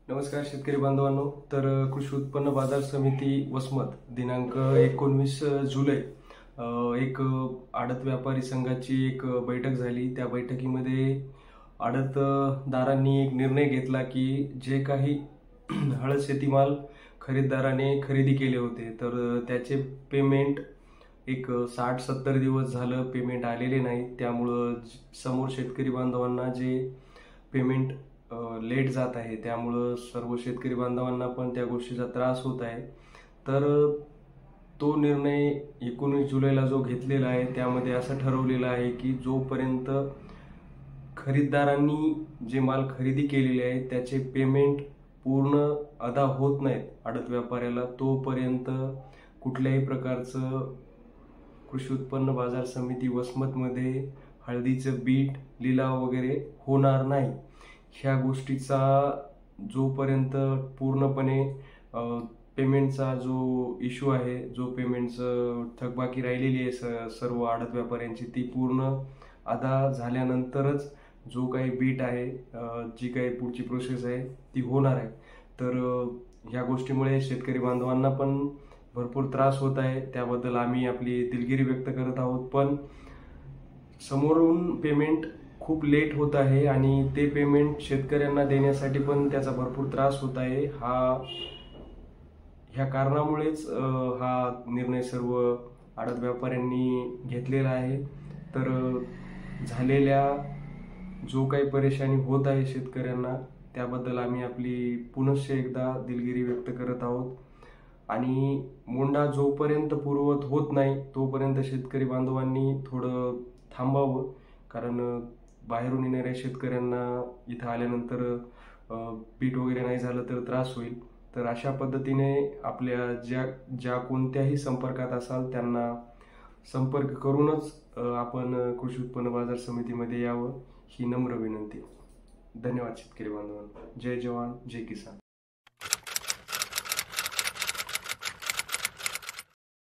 नमस्कार शेतकरी बांधवांनो। तर कृषी उत्पन्न बाजार समिती वसमत दिनांक 19 जुलै एक आडत व्यापारी संघाची एक बैठक झाली। त्या बैठकीमध्ये आडतदारांनी एक निर्णय घेतला की जे काही हळद शेतीमाल खरेदीदाराने खरेदी केले होते तर त्याचे पेमेंट एक 60-70 दिवस झालं पेमेंट आलेले नाही। त्यामुळं समोर शेतकरी बांधवांना जे पेमेंट लेट जात आहे, त्यामुळं सर्व शेतकरी बांधवांना पण त्या गोष्टीचा त्रास होत आहे। तर तो निर्णय 19 जुलैला जो घेतलेला आहे त्यामध्ये असं ठरवलेलं आहे की जोपर्यंत खरेदीदारांनी जे माल खरेदी केलेले आहे त्याचे पेमेंट पूर्ण अदा होत नाहीत आडत व्यापाऱ्याला, तोपर्यंत कुठल्याही प्रकारचं कृषी उत्पन्न बाजार समिती वसमतमध्ये हळदीचं बीट लिलाव वगैरे होणार नाही। ह्या गोष्टीचा जोपर्यंत पूर्णपणे पेमेंटचा जो इश्यू आहे, जो पेमेंटचं थकबाकी राहिलेली आहे सर्व आडत व्यापाऱ्यांची, ती पूर्ण अदा झाल्यानंतरच जो काही बीट आहे, जी काही पुढची प्रोसेस आहे ती होणार आहे। तर ह्या गोष्टीमुळे शेतकरी बांधवांना पण भरपूर त्रास होत आहे, त्याबद्दल आम्ही आपली दिलगिरी व्यक्त करत आहोत। पण समोरून पेमेंट खूप लेट होत आहे आणि ते पेमेंट शेतकऱ्यांना देण्यासाठी पण त्याचा भरपूर त्रास होत आहे। ह्या कारणामुळेच हा निर्णय सर्व आडत व्यापाऱ्यांनी घेतलेला आहे। तर झालेल्या जो काही परेशानी होत आहे शेतकऱ्यांना, त्याबद्दल आम्ही आपली पुनश्च एकदा दिलगिरी व्यक्त करत आहोत। आणि मोंढा जोपर्यंत पूर्ववत होत नाही तोपर्यंत शेतकरी बांधवांनी थोडं थांबावं, कारण बाहेरून येणाऱ्या शेतकऱ्यांना इथं आल्यानंतर बीट वगैरे नाही झालं तर त्रास होईल। तर अशा पद्धतीने आपल्या ज्या कोणत्याही संपर्कात असाल त्यांना संपर्क करूनच आपण कृषी उत्पन्न बाजार समितीमध्ये यावं, ही नम्र विनंती। धन्यवाद शेतकरी बांधवांनो। जय जवान जय किसान।